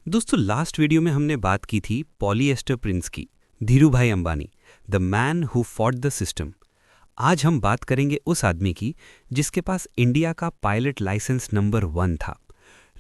दोस्तों last video में हमने बात की थी पॉलीएस्टर प्रिंस की, Dhirubhai Ambani, the man who fought the system. आज हम बात करेंगे उस आदमी की जिसके पास इंडिया का पायलट लाइसेंस नंबर 1 था।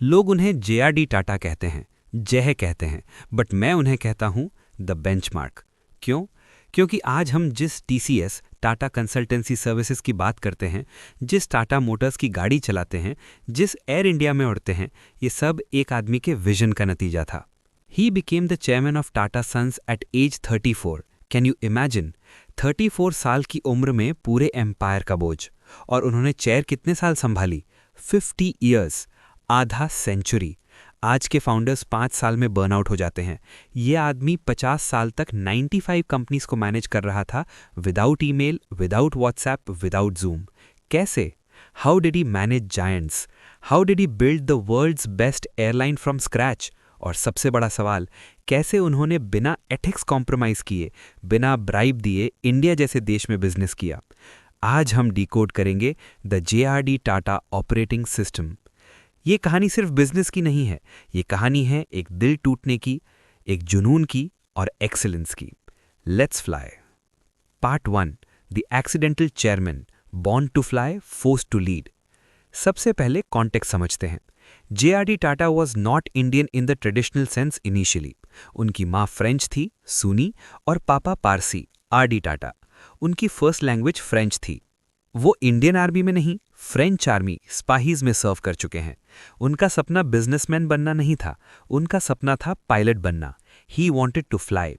लोग उन्हें जेआरडी टाटा कहते हैं, जय कहते हैं, बट मैं उन्हें कहता हूं द बेंचमार्क। क्यों? क्योंकि आज हम जिस टीसीएस टाटा कंसल्टेंसी सर्विसेज की बात करते हैं, जिस टाटा मोटर्स की गाड़ी चलाते हैं, जिस एयर इंडिया में उड़ते हैं, ये सब एक आदमी के विजन का नतीजा था। He became the chairman of Tata sons at age 34। Can you imagine? 34 साल की उम्र में पूरे एम्पायर का बोझ। और उन्होंने चेयर कितने साल संभाली? 50 ईयर्स, आधा सेंचुरी। आज के फाउंडर्स 5 साल में बर्नआउट हो जाते हैं। ये आदमी 50 साल तक 95 कंपनीज को मैनेज कर रहा था, without email, without WhatsApp, without Zoom. कैसे? How did he manage giants? How did he build the world's best airline from scratch? और सबसे बड़ा सवाल, कैसे उन्होंने बिना एथिक्स कॉम्प्रोमाइज किए, बिना ब्राइब दिए इंडिया जैसे देश में बिजनेस किया? आज हम डिकोड करेंगे the JRD Tata operating system. ये कहानी सिर्फ बिजनेस की नहीं है, ये कहानी है एक दिल टूटने की, एक जुनून की और एक्सीलेंस की। Let's fly. Part 1, the accidental chairman, born to fly, forced to lead. सबसे पहले कॉन्टेक्स्ट समझते हैं। JRD Tata was not Indian in the traditional sense initially. उनकी माँ फ्रेंच थी, सुनी, और पापा पारसी, आर.डी. टाटा। उनकी फर्स्ट लैंग्वेज फ्रेंच थी। वो इंडियन आर्मी में नहीं, फ्रेंच आर्मी स्पाहीज में सर्व कर चुके हैं। उनका सपना बिजनेसमैन बनना नहीं था, उनका सपना था पायलट बनना। He wanted to fly.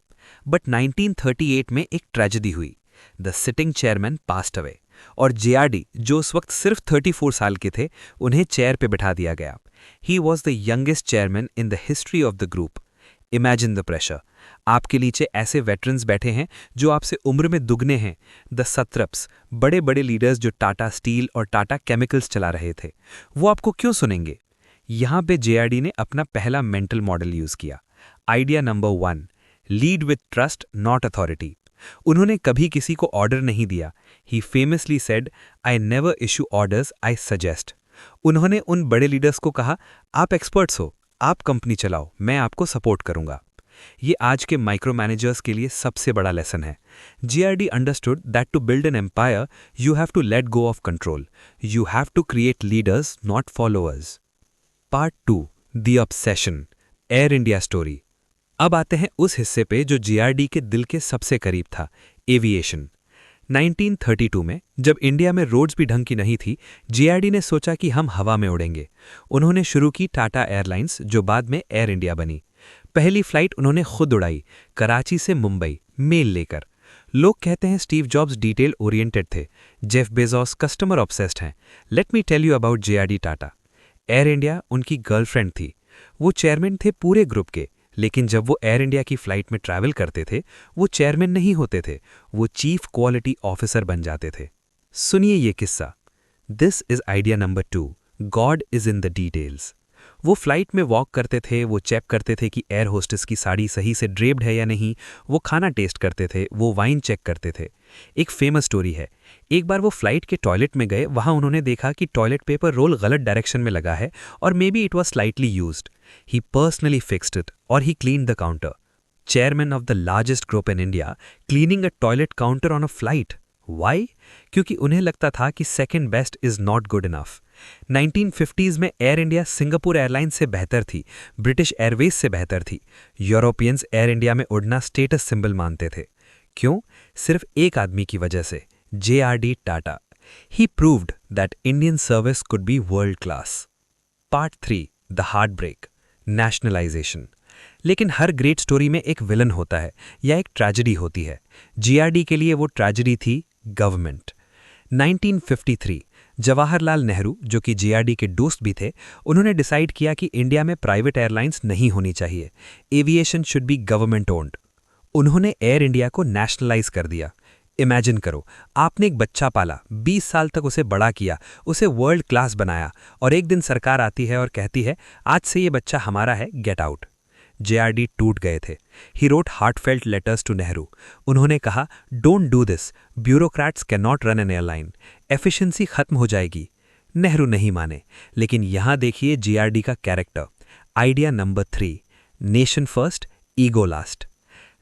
But 1938 में एक ट्रेजेडी हुई। The sitting chairman passed away, और जेआरडी, जो उस वक्त सिर्फ 34 साल के थे, उन्हें चेयर पे बिठा दिया गया। He was the youngest chairman in the history of the group. Imagine the pressure. आपके नीचे ऐसे वेटरन्स बैठे हैं जो आपसे उम्र में दुगने हैं, द सत्रप्स, बड़े बड़े लीडर्स जो टाटा स्टील और टाटा केमिकल्स चला रहे थे। वो आपको क्यों सुनेंगे? यहां पे जेआरडी ने अपना पहला मेंटल मॉडल यूज किया। Idea number 1, lead with trust not authority. उन्होंने कभी किसी को ऑर्डर नहीं दिया। He famously said, I never issue orders, I suggest. उन्होंने उन बड़े लीडर्स को कहा, आप एक्सपर्ट्स हो, आप कंपनी चलाओ, मैं आपको सपोर्ट करूंगा। ये आज के माइक्रो मैनेजर्स के लिए सबसे बड़ा लेसन है। JRD understood that to build an empire you have to let go of control. You have to create leaders not followers. Part 2, the obsession, Air India story. अब आते हैं उस हिस्से पे जो जेआरडी के दिल के सबसे करीब था, एविएशन। 1932 में जब इंडिया में रोड्स भी ढंग की नहीं थी, जेआरडी ने सोचा कि हम हवा में उड़ेंगे। उन्होंने शुरू की टाटा एयरलाइंस, जो बाद में एयर इंडिया बनी। पहली फ्लाइट उन्होंने खुद उड़ाई, कराची से मुंबई, मेल लेकर। लोग कहते हैं स्टीव जॉब्स डिटेल ओरिएंटेड थे, जेफ बेजोस कस्टमर ऑब्सेस्ड हैं। Let me tell you about JRD Tata. Air India उनकी गर्लफ्रेंड थी। वो चेयरमैन थे पूरे ग्रुप के, लेकिन जब वो एयर इंडिया की फ्लाइट में ट्रैवल करते थे, वो चेयरमैन नहीं होते थे, वो चीफ क्वालिटी ऑफिसर बन जाते थे। सुनिए ये किस्सा। This is idea number 2, God is in the details. वो फ्लाइट में वॉक करते थे, वो चेक करते थे कि एयर होस्टेस की साड़ी सही से ड्रेप्ड है या नहीं, वो खाना टेस्ट करते थे, वो वाइन चेक करते थे। एक फेमस स्टोरी है, एक बार वो फ्लाइट के टॉयलेट में गए, वहां उन्होंने देखा कि टॉयलेट पेपर रोल गलत डायरेक्शन में लगा है और maybe it was slightly used. He personally fixed it और he cleaned the counter. Chairman of the largest group in India cleaning a toilet counter on a flight. Why? क्योंकि उन्हें लगता था कि second best is not good enough. 1950s में air India Singapore airlines से बेहतर थी, ब्रिटिश एयरवेज से बेहतर थी। यूरोपियंस एयर इंडिया में उड़ना स्टेटस सिंबल मानते थे। क्यों? सिर्फ एक आदमी की वजह से, JRD Tata. He proved that Indian service could be world class. Part 3, the heartbreak, nationalisation. लेकिन हर ग्रेट स्टोरी में एक विलन होता है या एक ट्रेजेडी होती है। जेआरडी के लिए वो ट्रेजेडी थी गवर्नमेंट। 1953 जवाहरलाल नेहरू, जो कि जेआरडी के दोस्त भी थे, उन्होंने डिसाइड किया कि इंडिया में प्राइवेट एयरलाइंस नहीं होनी चाहिए। Aviation should be government owned. उन्होंने एयर इंडिया को नेशनलाइज कर दिया। इमेजिन करो, आपने एक बच्चा पाला, 20 साल तक उसे बड़ा किया, उसे वर्ल्ड क्लास बनाया, और एक दिन सरकार आती है और कहती है आज से ये बच्चा हमारा है, गेट आउट। जेआरडी टूट गए थे। He wrote heartfelt letters to Nehru. उन्होंने कहा, don't do this, bureaucrats cannot run an airline, efficiency खत्म हो जाएगी। नेहरू नहीं माने। लेकिन यहां देखिए जेआरडी का character. Idea number 3, nation first, ego last.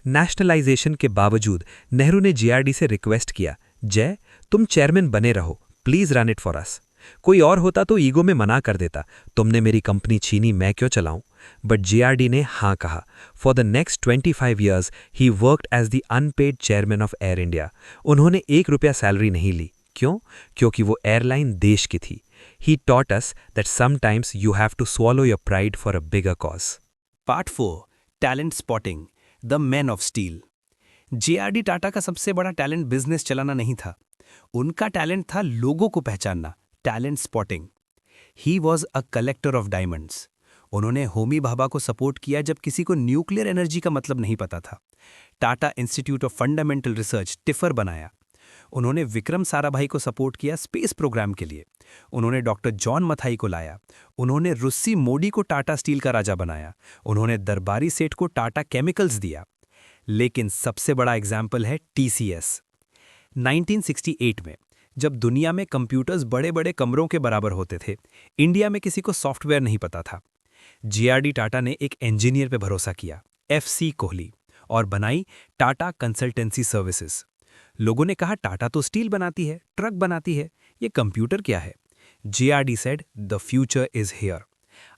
Nationalisation के बावजूद नेहरू ने जीआरडी से रिक्वेस्ट किया, जय तुम चेयरमैन बने रहो, please run it for us. कोई और होता तो ईगो में मना कर देता, तुमने मेरी कंपनी छीनी, मैं क्यों चलाऊं। बट जीआरडी ने हाँ कहा। For the next 25 years he worked as the unpaid chairman of Air India. उन्होंने 1 रुपया सैलरी नहीं ली। क्यों? क्योंकि वो एयरलाइन देश की थी। He taught us that sometimes you have to swallow your pride for a bigger cause. Part 4, talent spotting, the man of steel. JRD Tata का सबसे बड़ा टैलेंट बिजनेस चलाना नहीं था, उनका टैलेंट था लोगों को पहचानना, talent spotting. He was a collector of diamonds. उन्होंने होमी भाभा को सपोर्ट किया जब किसी को न्यूक्लियर एनर्जी का मतलब नहीं पता था। Tata institute of fundamental research tipper बनाया। उन्होंने विक्रम साराभाई को सपोर्ट किया स्पेस प्रोग्राम के लिए। उन्होंने डॉक्टर जॉन मथाई को लाया। उन्होंने रुस्सी मोडी को टाटा स्टील का राजा बनाया। उन्होंने दरबारी सेठ को टाटा केमिकल्स दिया। लेकिन सबसे बड़ा एग्जाम्पल है टीसीएस। 1968 में जब दुनिया में कंप्यूटर्स बड़े बड़े कमरों के बराबर होते थे, इंडिया में किसी को सॉफ्टवेयर नहीं पता था। जीआरडी टाटा ने एक इंजीनियर पे भरोसा किया, एफसी कोहली, और बनाई टाटा कंसल्टेंसी सर्विसेज। लोगों ने कहा टाटा तो स्टील बनाती है, ट्रक बनाती है, ये कंप्यूटर क्या है। GRD said the future is here.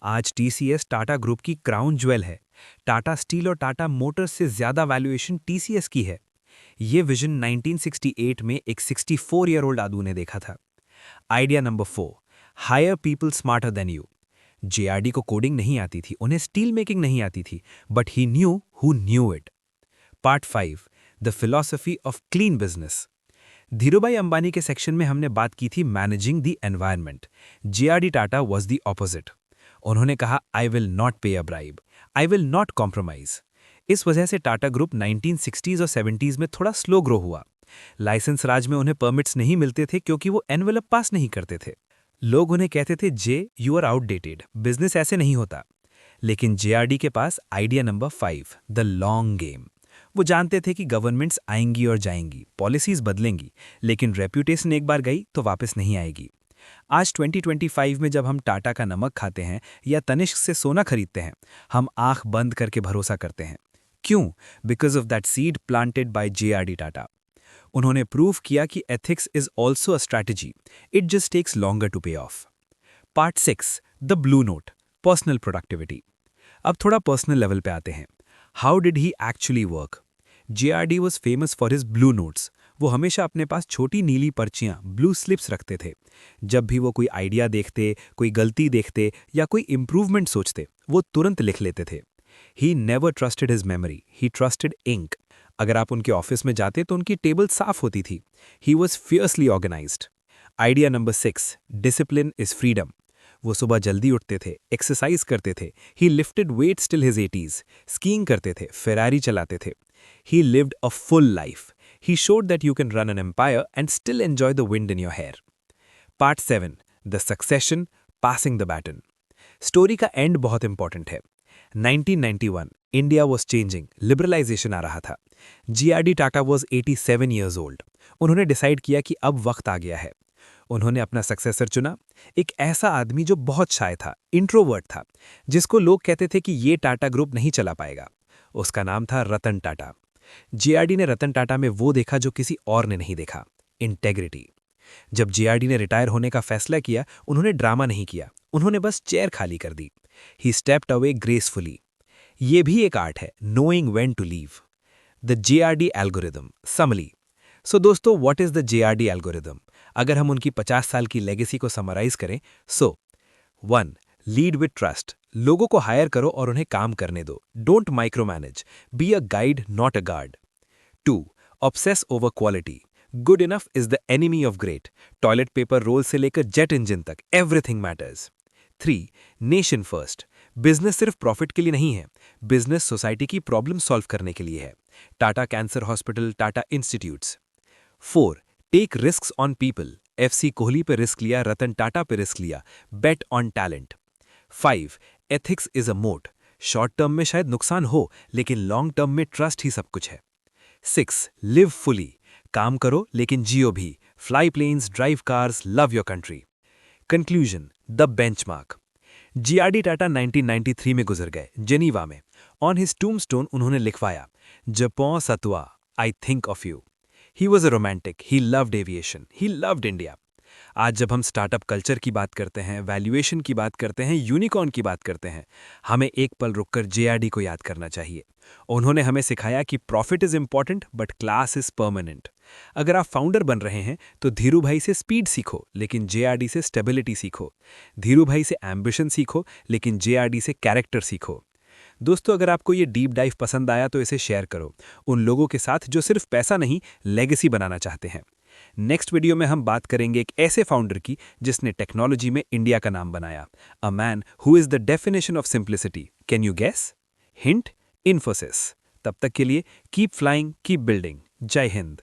आज टीसीएस टाटा ग्रुप की क्राउन ज्वेल है। टाटा स्टील और टाटा मोटर्स से ज्यादा वैल्यूएशन टीसीएस की है। ये विजन 1968 में एक 64 ईयर ओल्ड आदमी ने देखा था। Idea number 4, hire people smarter than you. JRD को कोडिंग नहीं आती थी, उन्हें स्टील मेकिंग नहीं आती थी, but he knew who knew it. Part 5, the philosophy of clean business. Dhirubhai Ambani के सेक्शन में हमने बात की थी managing the environment. JRD Tata was the opposite. उन्होंने कहा, आई विल नॉट पे अ bribe, I will not compromise. इस वजह से टाटा ग्रुप 1960s और 70s में थोड़ा स्लो ग्रो हुआ। लाइसेंस राज में उन्हें परमिट्स नहीं मिलते थे क्योंकि वो एनवेलप पास नहीं करते थे। लोग उन्हें कहते थे, J you are outdated, business ऐसे नहीं होता। लेकिन जेआरडी के पास idea number 5, the long game. वो जानते थे कि गवर्नमेंट्स आएंगी और जाएंगी, पॉलिसीज बदलेंगी, लेकिन रेप्यूटेशन एक बार गई तो वापस नहीं आएगी। आज 2025 में जब हम टाटा का नमक खाते हैं या तनिष्क से सोना खरीदते हैं, हम आंख बंद करके भरोसा करते हैं। क्यों? Because of that seed planted by JRD Tata. उन्होंने प्रूव किया कि ethics is also a strategy, it just takes longer to pay off. Part 6, the blue note, personal productivity. अब थोड़ा पर्सनल लेवल पे आते हैं। How did he actually work? JRD was famous for his blue notes. वो हमेशा अपने पास छोटी नीली पर्चियां, ब्लू स्लिप्स रखते थे। जब भी वो कोई आइडिया देखते, कोई गलती देखते या कोई इंप्रूवमेंट सोचते, वो तुरंत लिख लेते थे। He never trusted his memory, he trusted ink. अगर आप उनके ऑफिस में जाते तो उनकी टेबल साफ होती थी। He was fiercely organised. Idea number 6, discipline is freedom. वो सुबह जल्दी उठते थे, एक्सरसाइज करते थे, he lifted weights till his 80s, skiing करते थे, फेरारी चलाते थे। He lived a full life. He showed that you can run an empire and still enjoy the wind in your hair. Part 7, the succession, passing the baton. Story का end बहुत important है। 1991, India was changing, liberalisation आ रहा था। GRD Tata was 87 years old. उन्होंने decide किया कि अब वक्त आ गया है। उन्होंने अपना सक्सेसर चुना, एक ऐसा आदमी जो बहुत शाय था, इंट्रोवर्ट था, जिसको लोग कहते थे कि ये टाटा ग्रुप नहीं चला पाएगा। उसका नाम था रतन टाटा। जेआरडी ने रतन टाटा में वो देखा जो किसी और ने नहीं देखा, इंटेग्रिटी। जब जेआरडी ने रिटायर होने का फैसला किया, उन्होंने ड्रामा नहीं किया, उन्होंने बस चेयर खाली कर दी। He stepped away gracefully. ये भी एक आर्ट है, knowing when to leave. The JRD algorithm, समली। सो दोस्तों, what is the JRD algorithm? अगर हम उनकी 50 साल की लेगेसी को समराइज करें, 1. Lead with trust. लोगों को हायर करो और उन्हें काम करने दो, don't micro manage, be a guide not a guard. 2. Obsess over quality. Good enough is the enemy of great. Toilet paper role से लेकर जेट इंजन तक, everything matters. 3. Nation first. Business सिर्फ प्रॉफिट के लिए नहीं है, बिजनेस सोसाइटी की problem solve करने के लिए है। Tata cancer hospital, Tata institutes. 4. Take risks on people. FC Kohli पे रिस्क लिया, रतन टाटा पे रिस्क लिया, bet on talent. 5. Ethics is a moat. Short term में शायद नुकसान हो, लेकिन लॉन्ग टर्म में ट्रस्ट ही सब कुछ है। 6. Live fully. काम करो लेकिन जियो भी, fly planes, drive cars, love your country. Conclusion, the benchmark. JRD Tata 1993 में गुजर गए, जेनीवा में, ऑन हिज टूमस्टोन उन्होंने लिखवाया, जपॉन सतुआ, I think of you. He was a romantic, he loved aviation, he loved India. आज जब हम स्टार्टअप कल्चर की बात करते हैं, वैल्यूएशन की बात करते हैं, यूनिकॉर्न की बात करते हैं, हमें एक पल रुककर जेआरडी को याद करना चाहिए। उन्होंने हमें सिखाया कि profit is important but class is permanent. अगर आप फाउंडर बन रहे हैं तो धीरू भाई से स्पीड सीखो, लेकिन जेआरडी से स्टेबिलिटी सीखो। धीरू भाई से एम्बिशन सीखो, लेकिन जेआरडी से कैरेक्टर सीखो। दोस्तों, अगर आपको ये डीप डाइव पसंद आया तो इसे शेयर करो उन लोगों के साथ जो सिर्फ पैसा नहीं, लेगेसी बनाना चाहते हैं। नेक्स्ट वीडियो में हम बात करेंगे एक ऐसे फाउंडर की जिसने टेक्नोलॉजी में इंडिया का नाम बनाया। A man who is the definition of simplicity. Can you guess? Hint, Infosys. तब तक के लिए कीप फ्लाइंग, कीप बिल्डिंग। जय हिंद।